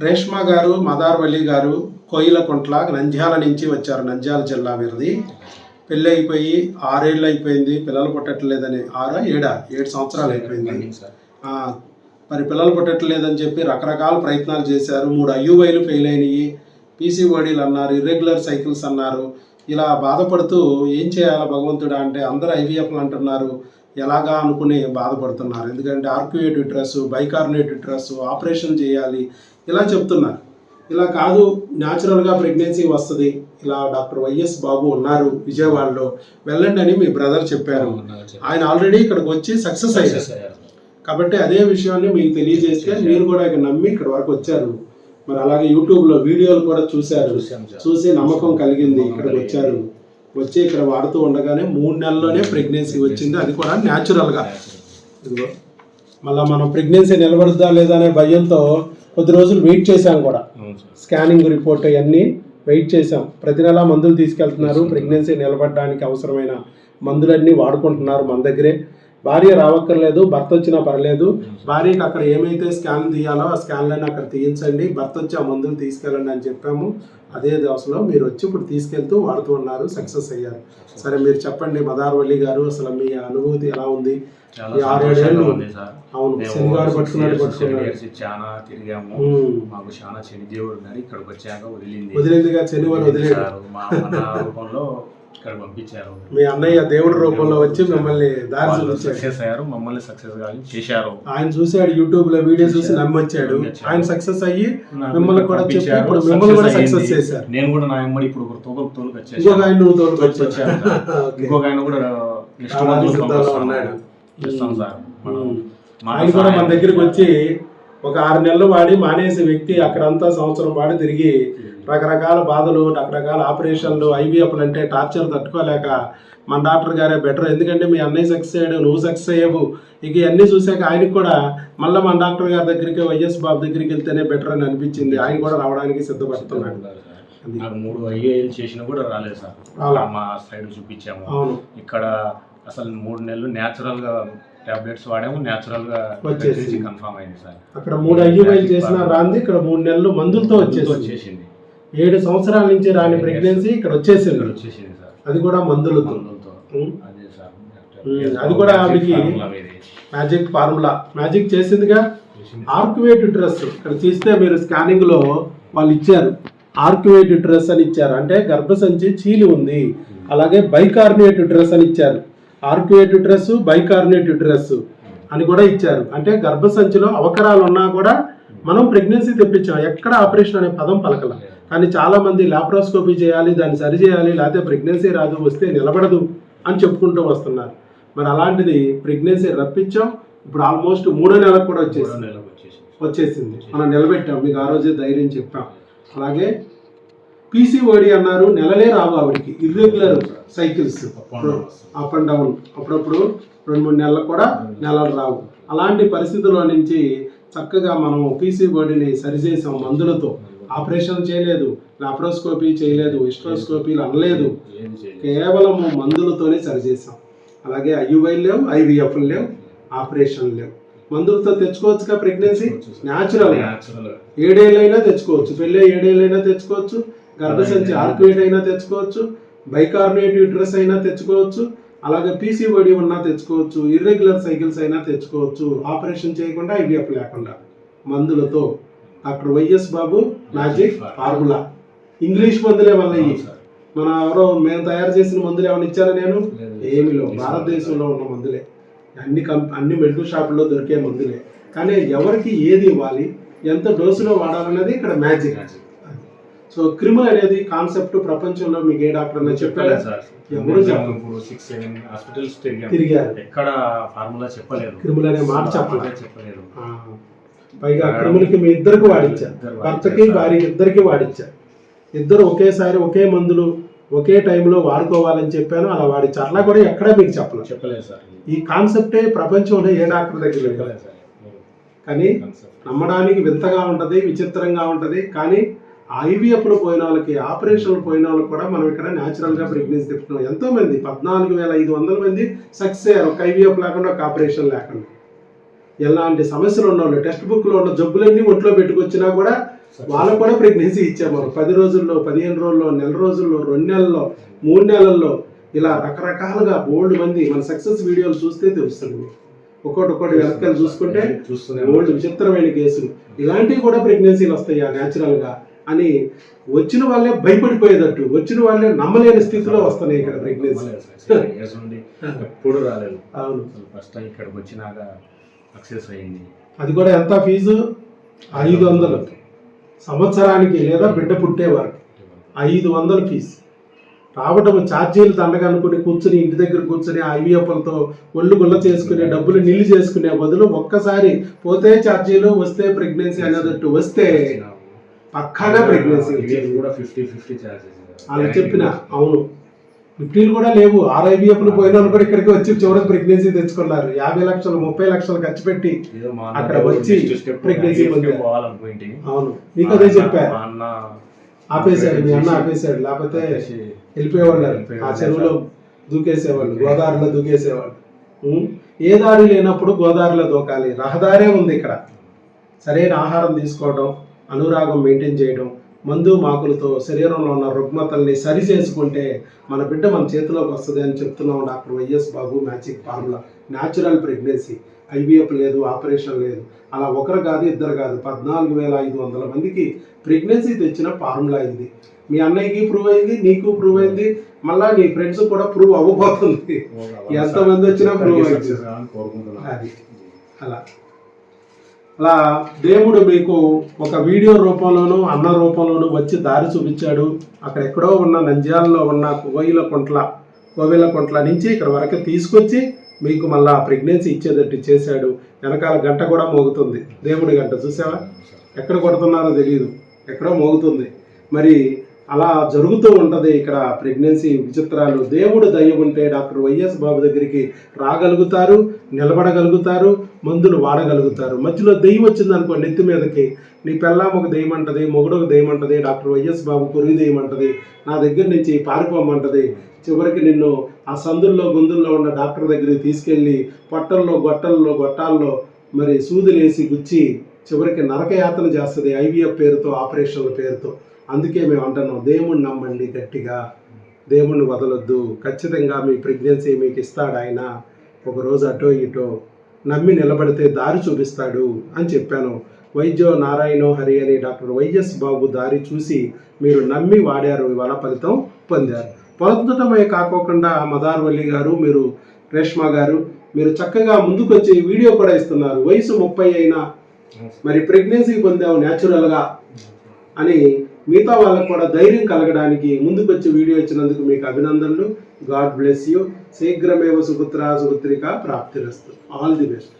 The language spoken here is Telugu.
రేష్మా గారు, మదార్వల్లి గారు కోయిలకుంట్ల నంద్యాల నుంచి వచ్చారు. నంద్యాల జిల్లా వీరిది. పెళ్ళి అయిపోయి 6 ఏళ్ళు అయిపోయింది, పిల్లలు పుట్టట్లేదని. 7 సంవత్సరాలు అయిపోయింది. మరి పిల్లలు పుట్టట్లేదని చెప్పి రకరకాల ప్రయత్నాలు చేశారు. 3 IUIలు ఫెయిల్ అయినాయి, PCODలు అన్నారు, ఇర్రెగ్యులర్ సైకిల్స్ అన్నారు. ఇలా బాధపడుతూ ఏం చేయాలా భగవంతుడా అంటే అందరూ IVFలు అంటున్నారు. ఎలాగా అనుకుని బాధపడుతున్నారు. ఎందుకంటే arcuate uterus, bicornuate uterus operation చేయాలి ఇలా చెప్తున్నారు. ఇలా కాదు, న్యాచురల్గా ప్రెగ్నెన్సీ వస్తుంది, ఇలా డాక్టర్ వైఎస్ బాబు ఉన్నారు విజయవాడలో, వెళ్ళండి అని మీ బ్రదర్ చెప్పారు. ఆయన ఆల్రెడీ ఇక్కడికి వచ్చి సక్సెస్ అయ్యారు. కాబట్టి అదే విషయాన్ని మీకు తెలియజేస్తే మీరు కూడా ఇక్కడ నమ్మి ఇక్కడ వరకు వచ్చారు. మరి అలాగే యూట్యూబ్లో వీడియోలు కూడా చూశారు, చూసి నమ్మకం కలిగింది, ఇక్కడికి వచ్చారు. వచ్చి ఇక్కడ వాడుతూ ఉండగానే 3 నెలల్లోనే ప్రెగ్నెన్సీ వచ్చింది, అది కూడా న్యాచురల్గా. ఇదిగో మళ్ళీ మనం ప్రెగ్నెన్సీ నిలబడుద్దా లేదా అనే భయంతో కొద్ది రోజులు వెయిట్ చేశాం కూడా. స్కానింగ్ రిపోర్ట్ అవన్నీ వెయిట్ చేశాం. ప్రతి నెల మందులు తీసుకెళ్తున్నారు, ప్రెగ్నెన్సీ నిలబడడానికి అవసరమైన మందులన్నీ వాడుకుంటున్నారు మన దగ్గరే. భార్య రావక్కర్లేదు, భర్త వచ్చినా పర్లేదు. భార్యకి అక్కడ ఏమైతే స్కాన్ తీయాలో ఆ స్కాన్లన్నీ అక్కడ తీయించండి, భర్త వచ్చి ఆ మందులు తీసుకెళ్ళండి అని చెప్పాము. అదే దశలో మీరు వచ్చి ఇప్పుడు తీసుకెళ్తూ వాడుతూ ఉన్నారు, సక్సెస్ అయ్యారు. సరే మీరు చెప్పండి మదార్వల్లి గారు, అసలు మీ అనుభూతి ఎలా ఉంది? 6-7 ఏళ్ళు అవును, శనివారం పట్టుకున్నాడు. చాలా తిరిగాము, మాకు చాలా శని దేవుడు గారు ఇక్కడికి వచ్చాక వదిలిందిగా, శనివారం వదిలేదు. మా రూపంలో ఇక్కడ పంపించారు. మీ అన్నయ్య దేవుడి రూపంలో వచ్చి మిమ్మల్ని దారి సక్సెస్ అయ్యారు, మమ్మల్ని సక్సెస్ చేశారు. ఆయన చూసాడు, యూట్యూబ్ లో వీడియో చూసి నమ్మొచ్చాడు. ఆయన సక్సెస్ అయ్యి మిమ్మల్ని కూడా చెప్పారు, మిమ్మల్ని కూడా సక్సెస్ చేశారు. నేను కూడా నా అమ్మడి ఇప్పుడు తోలుకు వచ్చాను. ఇంకొక ఆయన నువ్వు తోలుకు వచ్చాను, ఇంకొక ఆయన కూడా ఆయన కూడా మన దగ్గరికి వచ్చి ఒక 6 నెలలు వాడి మానేసే వ్యక్తి అక్కడంతా సంవత్సరం వాడి తిరిగి రకరకాల బాధలు, రకరకాల ఆపరేషన్లు, IVFలు అంటే టార్చర్ తట్టుకోలేక మన డాక్టర్ గారే బెటర్, ఎందుకంటే మీ అన్నయ్య సక్సెస్ అయ్యాడు, నువ్వు సక్సెస్ అయ్యావు. ఇక ఇవన్నీ చూసాక ఆయనకు కూడా మళ్ళీ మన డాక్టర్ గారి దగ్గరికి, వైఎస్ బాబు దగ్గరికి వెళ్తేనే బెటర్ అని అనిపించింది. ఆయన కూడా రావడానికి సిద్ధపడుతున్నాడు. 3 IUIలు చేసినా కూడా రాలేదు సార్, మా సైడ్ చూపించాము. ఇక్కడ అసలు 3 నెలలు న్యాచురల్ గా టాబ్లెట్స్ వాడాము, న్యాచురల్ గా వచ్చేసి కన్ఫర్మ్ అయింది సార్. అక్కడ 3 IUIలు చేసినా రాంది, ఇక్కడ 3 నెలలు మందులతో వచ్చేసింది. 7 సంవత్సరాల నుంచి రాని ప్రెగ్నెన్సీ ఇక్కడ వచ్చేసింది సార్, అది కూడా మందులతో. అది కూడా ఆవిడకి మ్యాజిక్ ఫార్ములా మ్యాజిక్ చేసిందిగా. ఆర్క్యుయేట్ యూట్రస్ ఇక్కడ తీస్తే మీరు స్కానింగ్ లో వాళ్ళు ఇచ్చారు, ఆర్క్యుయేట్ యూట్రస్ అని ఇచ్చారు, అంటే గర్భసంచి చీలి ఉంది. అలాగే బైకార్నేట్ యూట్రస్ అని ఇచ్చారు, ఆర్క్యుయేట్ యూట్రస్, బైకార్నేట్ యూట్రస్ అని కూడా ఇచ్చారు. అంటే గర్భసంచిలో అవకరాలు ఉన్నా కూడా మనం ప్రెగ్నెన్సీ తెప్పించాం, ఎక్కడ ఆపరేషన్ అనే పదం పలకల. కానీ చాలా మంది లాప్రోస్కోపీ చేయాలి, దాన్ని సరి చేయాలి, లేకపోతే ప్రెగ్నెన్సీ రాదు, వస్తే నిలబడదు అని చెప్పుకుంటూ వస్తున్నారు. మరి అలాంటిది ప్రెగ్నెన్సీ రప్పించాం, ఇప్పుడు ఆల్మోస్ట్ 3వ నెలకు కూడా వచ్చేసింది. మనం నిలబెట్టాం, మీకు ఆ రోజే ధైర్యం చెప్పాం. అలాగే PCOD అన్నారు, నెలలే రావు ఆవిడికి, irregular cycles, up and down, అప్పుడప్పుడు 2-3 నెలలు కూడా నెలలు రావు. అలాంటి పరిస్థితుల్లో నుంచి చక్కగా మనం PCODని సరిచేసాం మందులతో. ఆపరేషన్ చేయలేదు, లాప్రోస్కోపీ చేయలేదు, హిస్ట్రోస్కోపీలు అనలేదు, కేవలం మందులతోనే సరిచేసాం. అలాగే IUI లేవు, IVFలు లేవు, ఆపరేషన్ లేవు, మందులతో తెచ్చుకోవచ్చుగా ప్రెగ్నెన్సీ న్యాచురల్. 7 ఏళ్ళైనా తెచ్చుకోవచ్చు, పెళ్ళి 7 ఏళ్ళైనా తెచ్చుకోవచ్చు, గర్భసంచి ఆర్క్యుయేట్ అయినా తెచ్చుకోవచ్చు, బైకార్నేట్ యూట్రస్ అయినా తెచ్చుకోవచ్చు, అలాగే PCOD ఉన్నా తెచ్చుకోవచ్చు, ఇర్రెగ్యులర్ సైకిల్స్ అయినా తెచ్చుకోవచ్చు, ఆపరేషన్ చేయకుండా IVF లేకుండా మందులతో. Doctor Y S Babu magic formula. English మందులే వల్ల మన ఎవరో మేము తయారు చేసిన మందులు ఏమైనా ఇచ్చారా? నేను ఏమిలో, భారతదేశంలో ఉన్న మందులే, అన్ని మెడికల్ షాపుల్లో దొరికే మందులే. కానీ ఎవరికి ఏది ఇవ్వాలి, ఎంత డోసులో వాడాలనేది ఇక్కడ మ్యాజిక్. సో క్రిములు అనేది కాన్సెప్ట్ ప్రపంచంలో మీకు ఏ డాక్టర్ అన్నా చెప్పారా? ఎవరు చెప్పలేదు. 6-7 హాస్పిటల్స్ తిరిగారు, ఎక్కడ ఫార్ములా చెప్పలేదు, క్రిములు అనే మాట చెప్పలేదు. పైగా క్రిములకి మీ ఇద్దరికి వాడించారు, భర్తకి భార్యకి ఇద్దరికి వాడించారు. ఇద్దరు ఒకేసారి ఒకే మందులు ఒకే టైంలో వాడుకోవాలని చెప్పాను, అలా వాడించారు. అట్లా కూడా ఎక్కడా మీకు చెప్పలేదు సార్. ఈ కాన్సెప్టే ప్రపంచంలో ఏ డాక్టర్ దగ్గర లేదు. కానీ నమ్మడానికి వింతగా ఉంటుంది, విచిత్రంగా ఉంటుంది. కానీ IVFలు పోయిన వాళ్ళకి, ఆపరేషన్లు పోయిన వాళ్ళకి కూడా మనం ఇక్కడ న్యాచురల్గా ప్రెగ్నెన్సీ తెప్పుతున్నాం. ఎంతోమంది 14,500 మంది సక్సెస్ అయ్యారు, ఒక IVF లేకుండా, ఒక ఆపరేషన్ లేకుండా. ఎలాంటి సమస్యలు ఉన్నవాళ్ళు, టెక్స్ట్ బుక్లో ఉన్న జబ్బులన్నీ ఒంట్లో పెట్టుకొచ్చినా కూడా వాళ్ళకు కూడా ప్రెగ్నెన్సీ ఇచ్చాము 10 రోజుల్లో, 15 రోజుల్లో, నెల రోజుల్లో, 2 నెలల్లో, 3 నెలల్లో, ఇలా రకరకాలుగా బోల్డ్ మంది మన సక్సెస్ వీడియోలు చూస్తే తెలుస్తుంది మీకు. ఒక్కొక్కటి వెనకాల చూసుకుంటే బోల్డ్ విచిత్రమైన కేసులు, ఇలాంటివి కూడా ప్రెగ్నెన్సీలు వస్తాయా న్యాచురల్ గా అని వచ్చిన వాళ్ళే భయపడిపోయేటట్టు, వచ్చిన వాళ్ళే నమ్మలేని స్థితిలో వస్తున్నాయి ఇక్కడ ప్రెగ్నెన్సీ. ఎప్పుడు రాలేదు. అవును, ఫస్ట్ టైం ఇక్కడికి వచ్చినాక సక్సెస్ అయింది. అది కూడా ఎంత ఫీజు? 500 సంవత్సరానికి, లేదా బిడ్డ పుట్టే వరకు 500 ఫీజు. రావటం ఛార్జీలు దండగా అనుకుని కూర్చుని ఇంటి దగ్గర కూర్చుని ఐవీఎఫ్లతో ఒళ్ళు గుల్ల చేసుకునే డబ్బులు నిల్లు చేసుకునే బదులు ఒక్కసారి పోతే ఛార్జీలు, వస్తే ప్రెగ్నెన్సీ అనేటట్టు వస్తే పక్కాగా ప్రెగ్నెన్సీ కూడా 50-50 ఛార్జెస్ వాళ్ళు చెప్పిన. అవును, 50 కూడా లేవు. RIVFలు పోయిన వాళ్ళు కూడా ఇక్కడికి వచ్చి చివరికి ప్రెగ్నెన్సీ తెచ్చుకున్నారు. 50 లక్షలు 30 లక్షలు ఖర్చు పెట్టి అక్కడ వచ్చి ప్రెగ్నెన్సీ పోవాలనుకుంటే. అవును, మీకు అదే చెప్పారు. ఆపేశాడు మీ అన్న, ఆపేశాడు, లేకపోతే వెళ్ళిపోయేవాళ్ళు. ఆ చెరువులో దూకేసేవాళ్ళు, గోదావరిలో దూకేసేవాళ్ళు. ఏ దారి లేనప్పుడు గోదావరిలో దూకాలి. రహదారే ఉంది ఇక్కడ. సరైన ఆహారం తీసుకోవడం, అనురాగం మెయింటైన్ చేయడం, మందు మాకులతో శరీరంలో ఉన్న రుగ్మతల్ని సరి చేసుకుంటే మన బిడ్డ మన చేతిలోకి వస్తుంది అని చెప్తున్నాం doctor Y S Babu. Magic formula, natural pregnancy, IVF లేదు, ఆపరేషన్ లేదు. అలా ఒకరు కాదు, ఇద్దరు కాదు, 14,500 మందికి ప్రెగ్నెన్సీ తెచ్చిన ఫార్ములా ఇది. మీ అన్నయ్యకి ప్రూవ్ అయింది, నీకు ప్రూవ్ అయింది, మళ్ళా నీ ఫ్రెండ్స్ కూడా ప్రూవ్ అవ్వబోతుంది. ఎంతమంది వచ్చినా ప్రూవ్ అయింది. అది అలా దేవుడు మీకు ఒక వీడియో రూపంలోనూ, అన్న రూపంలోనూ వచ్చి దారి చూపించాడు. అక్కడ ఎక్కడో ఉన్న నంద్యాలలో ఉన్న కోవెలకుంట్ల నుంచి ఇక్కడ వరకు తీసుకొచ్చి మీకు మళ్ళా ప్రెగ్నెన్సీ ఇచ్చేటట్టు చేశాడు. వెనకాల గంట కూడా మోగుతుంది, దేవుడి గంట. చూసావా, ఎక్కడ కొడుతున్నారో తెలియదు, ఎక్కడో మోగుతుంది. మరి అలా జరుగుతూ ఉంటుంది ఇక్కడ ప్రెగ్నెన్సీ విచిత్రాలు. దేవుడు దయ ఉంటే డాక్టర్ వైఎస్ బాబు దగ్గరికి రాగలుగుతారు, నిలబడగలుగుతారు, మందులు వాడగలుగుతారు. మధ్యలో దెయ్యం వచ్చిందనుకో నెత్తి మీదకి, నీ పెళ్ళాం ఒక దెయ్యం అంటది, మొగుడు ఒక దెయ్యం అంటది, డాక్టర్ వైఎస్ బాబు కొరుగు దెయ్యం అంటది, నా దగ్గర నుంచి పారిపోమంటది. చివరికి నిన్ను ఆ సందుల్లో గొంతుల్లో ఉన్న డాక్టర్ దగ్గరికి తీసుకెళ్ళి పొట్టల్లో, గొట్టాల్లో మరి సూదులేసి గుచ్చి చివరికి నరకయాతన చేస్తుంది IVF పేరుతో, ఆపరేషన్ల పేరుతో. అందుకే మేము అంటున్నాం, దేవుణ్ణి నమ్మండి గట్టిగా, దేవుణ్ణి వదలొద్దు. ఖచ్చితంగా మీ ప్రెగ్నెన్సీ మీకు ఇస్తాడు ఆయన. ఒకరోజు అటో ఇటో నమ్మి నిలబడితే దారి చూపిస్తాడు అని చెప్పాను. వైద్యో నారాయణో హరి అని డాక్టర్ వైఎస్ బాబు దారి చూసి మీరు నమ్మి వాడారు, ఇవాళ ఫలితం పొందారు. పొందటమే కాకోకుండా మదార్వల్లి గారు, మీరు రేష్మా గారు, మీరు చక్కగా ముందుకు వచ్చి వీడియో కూడా ఇస్తున్నారు. వయసు 30 అయినా మరి ప్రెగ్నెన్సీ పొందావు న్యాచురల్గా అని మిగతా వాళ్ళకు కూడా ధైర్యం కలగడానికి ముందుకు వచ్చి వీడియో ఇచ్చినందుకు మీకు అభినందనలు. God bless you. శీఘ్రమేవ సుపుత్ర సుపుత్రిక ప్రాప్తిరస్తు. All the best.